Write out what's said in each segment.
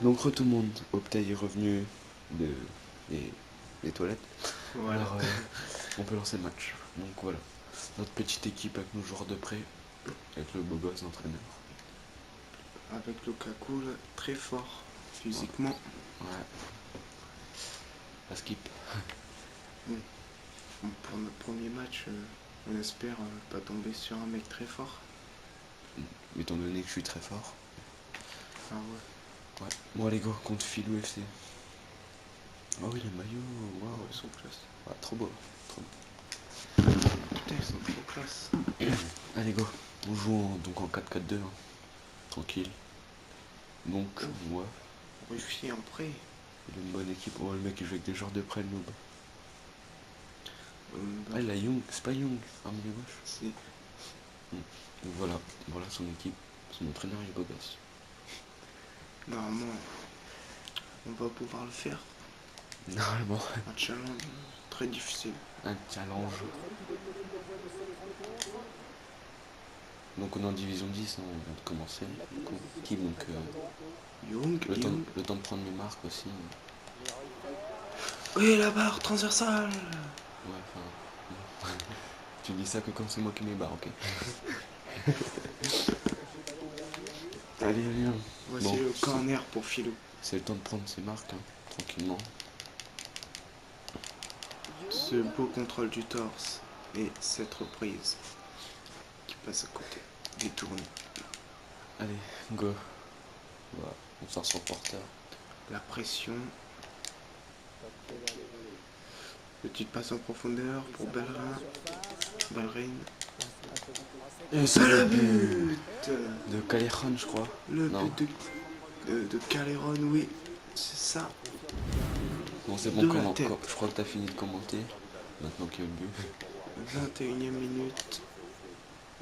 Donc tout le monde, Optay est revenu de des, des toilettes. Voilà. Alors on peut lancer le match. Donc voilà, notre petite équipe avec nos joueurs de près, avec le beau gosse d'entraîneur. Avec Lukaku, là, très fort physiquement. Ouais. La skip. Pour notre premier match, on espère pas tomber sur un mec très fort. Étant donné que je suis très fort. Ah ouais. Ouais. Bon allez go, contre Philou FC. Oh oui les maillots, Oh, waouh. ils sont classe. Ouais, trop beau. Trop Putain, ils sont trop classe. beau. Allez go, on joue donc en 4-4-2. Hein. Tranquille. Donc ouais. Ruffier en prêt. Il a une bonne équipe. Oh le mec il joue avec des joueurs de près le noob. Bah, Ah il a Young, c'est pas Young, c'est un milieu gauche. si. Donc voilà, voilà son équipe. Son entraîneur il est beau gosse. Normalement, on va pouvoir le faire. Normalement, Un challenge très difficile. un challenge. Donc on est en division 10, hein, on vient de commencer. Qui donc Young, Young. le temps de prendre mes marques aussi. Oui, la barre transversale. Ouais, enfin. Tu dis ça que comme c'est moi qui mets barre, ok. Allez, allez. Voici Bon, le corner pour Philou. c'est le temps de prendre ses marques, hein, tranquillement. Ce beau contrôle du torse et cette reprise qui passe à côté. Détourné. Allez, go. Voilà, on sort sur le porteur. La pression. Petite passe en profondeur pour Bellerin. Bellerin. Et c'est le but de Callejon, je crois. Le Non. but de Callejon, oui. C'est ça. Bon, c'est De bon, la tête. je crois que t'as fini de commenter. Maintenant qu'il y a le but. 21e minute.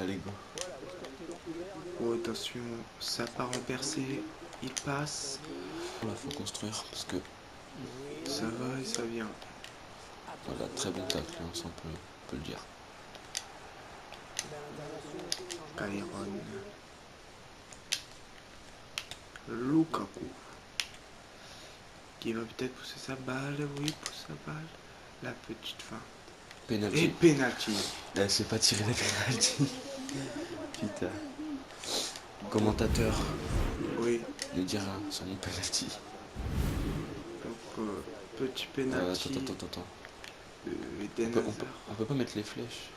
Allez, go. Oh, attention, ça part en percée. Il passe. Là, faut construire parce que Ça va et ça vient. voilà, très bon tacle, hein, ça on peut le dire. Callejon. Lukaku. Qui va peut-être pousser sa balle. Oui, pousse sa balle. La petite fin. Penalty. Et penalty. Elle s'est pas tiré les penalty. Putain. Commentateur, Oui. ne dis rien sur mon penalty. Donc, petit penalty. Attends. Eden Hazard. On peut pas mettre les flèches.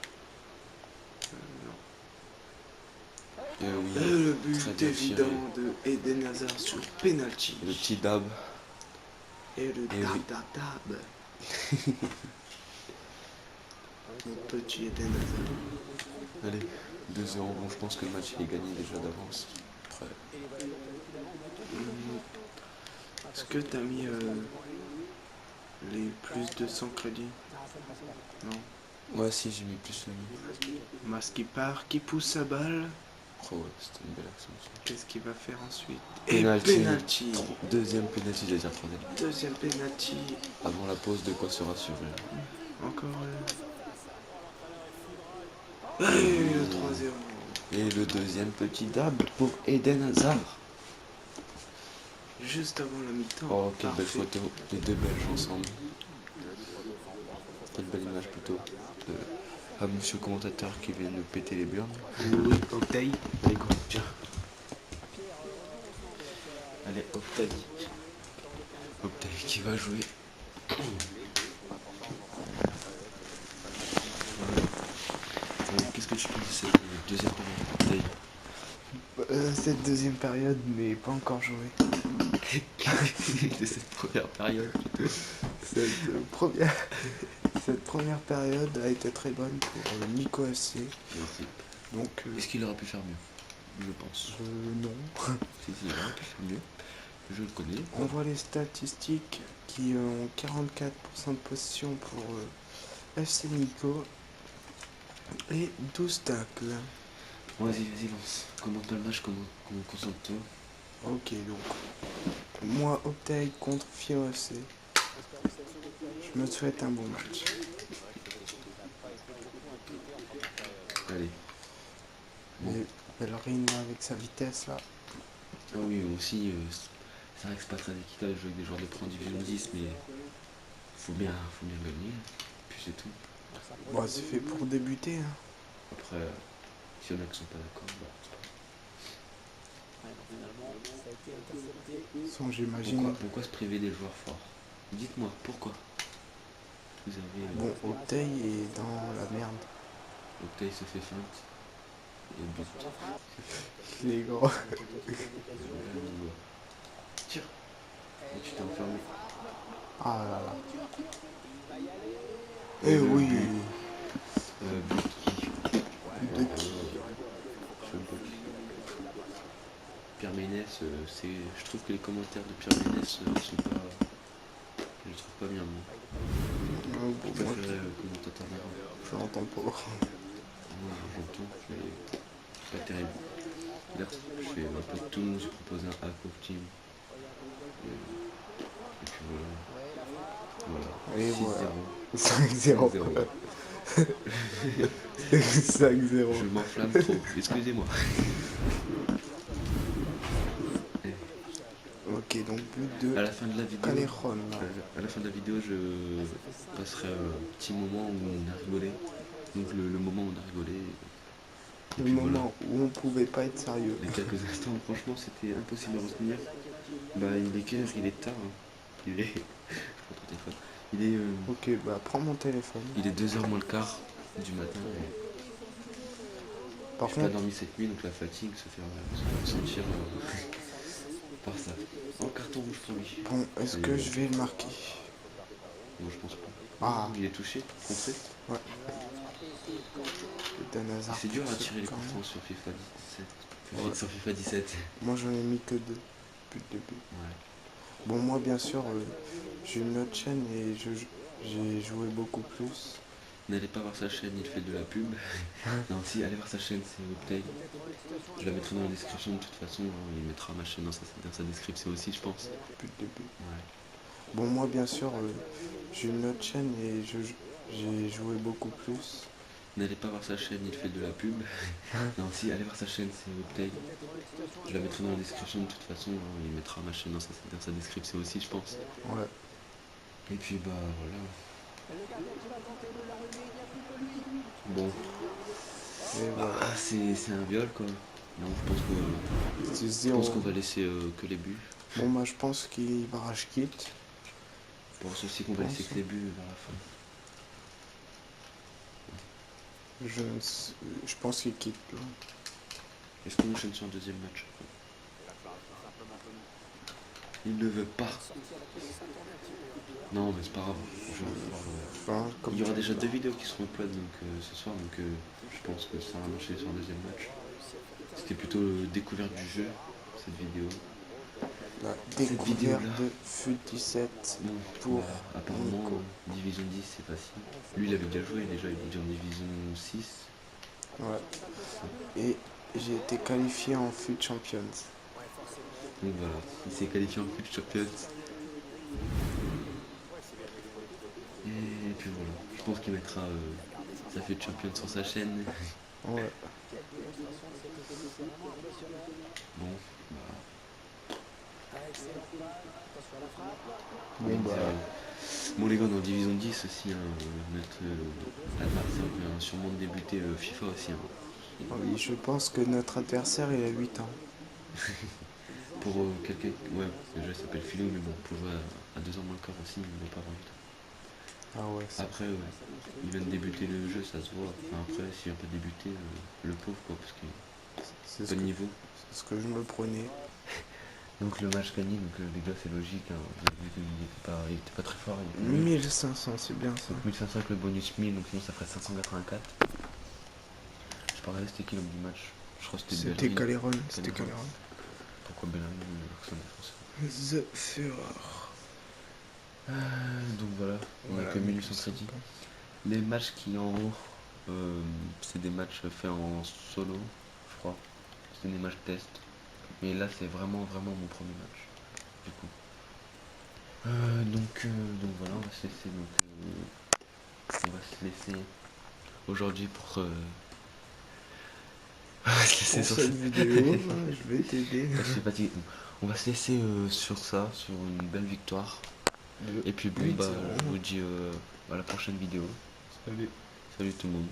Non. Oui, Et le très but bien évident tiré. de Eden Hazard sur penalty. Le petit dab. Et le Et oui. dab. Mon petit Eden Hazard. Allez, 2-0. Bon, je pense que le match il est gagné déjà d'avance. Très. Est-ce que t'as mis les plus de 100 crédits? Non. Ouais, si, j'ai mis plus le mi. Mas qui part, qui pousse sa balle. Oh ouais, c'était une belle action. Qu'est-ce qu'il va faire ensuite? Penalty. Et penalty. Deuxième penalty, j'allais dire troisième. Deuxième penalty. Avant la pause, de quoi se rassurer. Encore et le 3-0. Et le deuxième petit dab pour Eden Hazard. Juste avant la mi-temps. Oh, quelle belle Parfait. photo. Les deux Belges ensemble. Quelle belle image plutôt. À monsieur commentateur qui vient de péter les burnes. Oui, Octay. Allez, go, tiens. Allez, Optay. Optay qui va jouer. Qu'est-ce que tu penses de cette deuxième période, Optay? Cette deuxième période n'est pas encore jouée. De cette première période plutôt. Cette première période a été très bonne pour Nico FC. Merci. Donc, Est-ce qu'il aurait pu faire mieux? Je pense. non. Si, il aurait pu faire mieux. Je le connais. On voit les statistiques qui ont 44% de possession pour FC Nico et 12 tacles. Vas-y, lance. Commente le match, comment concentre-toi. Ok, donc moi, Optay contre Fio FC. Je me souhaite un bon match. Allez. Bon. Et Bellerin avec sa vitesse là. Ah oui, aussi, C'est vrai que c'est pas très équitable de jouer avec des joueurs de pro en division 10, mais faut bien gagner. Puis c'est tout. Bon, c'est fait pour débuter, hein. Après, s'il y en a qui sont pas d'accord, bah, c'est pas Sans, grave. j'imagine. Pourquoi se priver des joueurs forts? Dites-moi, pourquoi? Vous avez. Bon, Octay est dans la merde. Octay se fait feinte. Et but. Les gros. Tire. Et tu t'es enfermé. Ah là là. Eh oui. But qui? De qui? Je sais pas qui. Pierre Ménès, je trouve que les commentaires de Pierre Ménès sont pas. Je les trouve pas bien, moi. Non, Je bon, moi, préférais commentateur d'avant. je l'entends pas. Moi, j'entends, mais c'est pas terrible. Là, je fais un peu de tout, j'ai proposé un hack of team. Et puis voilà. Et 6-0. voilà. 5-0. 5-0. Je m'enflamme trop, excusez-moi. Ok, donc but À de la fin de la vidéo, Callejon. à la fin de la vidéo, je passerai un petit moment où on a rigolé. Donc le moment où on a rigolé. Et Le puis moment où on pouvait pas être sérieux. Les quelques instants, franchement, c'était impossible à retenir. Bah, il est quelle heure? Il est tard. Hein. Il est. Je prends ton téléphone. Ok, bah prends mon téléphone. Il est 2h moins le quart du matin. Par J'ai pas contre, dormi cette nuit, donc la fatigue se fait sentir par ça. Oh, carton rouge pour lui. bon, est-ce que je vais le marquer? Non, je pense pas. Ah, Il est touché, contré. ouais. Dan Hazard. C'est dur à pour ce tirer les quand coups même. francs sur FIFA 17. Ouais. Sur FIFA 17. Moi j'en ai mis que 2 depuis le début. Ouais. Bon, moi bien sûr, j'ai une autre chaîne et j'ai joué beaucoup plus. N'allez pas voir sa chaîne, il fait de la pub. Non, si, allez voir sa chaîne, c'est Octay. Je la mettrai dans la description de toute façon. Hein, il mettra ma chaîne dans sa description aussi, je pense. Depuis le début. Ouais. Bon, moi bien sûr, j'ai une autre chaîne et j'ai joué beaucoup plus. N'allez pas voir sa chaîne, il fait de la pub. Non, si, allez voir sa chaîne, c'est Octay. Je la mettrai dans la description de toute façon. Hein, il mettra ma chaîne dans sa description aussi, je pense. Ouais. Et puis, bah voilà. Bon. Et voilà. Ah, c'est un viol, quoi. Non, C'est je 0. pense qu'on va laisser que les buts. Bon, bah je pense qu'il va rage quitte. Je pense aussi qu'on va laisser que les buts vers la fin. Je pense qu'il quitte. Là. Est-ce qu'on enchaîne sur un deuxième match? Il ne veut pas. Non, mais c'est pas grave. Enfin, comme Il y aura tu déjà veux. 2 vidéos qui seront upload donc, ce soir, donc je pense que ça va enchaîner sur un deuxième match. C'était plutôt découverte du jeu, cette vidéo. La Cette découverte vidéo-là. de FUT 17 Bon, pour bah, apparemment, Nico. Division 10, c'est facile. Lui, il avait déjà joué, déjà, il est déjà en Division 6. Ouais. Et j'ai été qualifié en FUT Champions. Donc voilà, il s'est qualifié en FUT Champions. Et puis voilà, je pense qu'il mettra sa FUT Champions sur sa chaîne. Ouais. Bon, bah. Bon, bah. Bon, les gars, dans Division 10 aussi, hein, notre adversaire vient sûrement de débuter FIFA aussi. Hein. Oui, je pense que notre adversaire il a 8 ans. Pour quelqu'un. Ouais, déjà il s'appelle Philo, mais bon, pour jouer à 2 ans moins le quart aussi, il ne va pas avoir 8 ans. Ah ouais, ça. Après, il vient de débuter le jeu, ça se voit. Enfin, après, s'il vient pas débuter, le pauvre, quoi, parce qu'il C'est n'a pas de niveau. ce que je me prenais. Donc le match gagné, donc les gars, c'est logique. Hein. Vous avez vu qu'il était pas très fort. Il était 1500, c'est bien ça. donc 1500 avec le bonus 1000, donc sinon ça ferait 584. Je parlais, c'était qui l'homme du match? Je crois que c'était C'était Bellerin. Callejon. C'était Callejon. Pourquoi Bellerin son défenseur? The Führer. Donc voilà, on a que 1800 crédits. Les matchs qui en haut, c'est des matchs faits en solo, je crois. C'est des matchs test. Mais là, c'est vraiment mon premier match. Du coup. Donc voilà, on va se laisser. On va se laisser aujourd'hui pour. On va se laisser Pour sur cette vidéo, je vais t'aider. Je suis fatigué. On va se laisser sur ça, sur une belle victoire. Et puis bon, 8-0. bah, je vous dis à la prochaine vidéo. Salut. Salut tout le monde.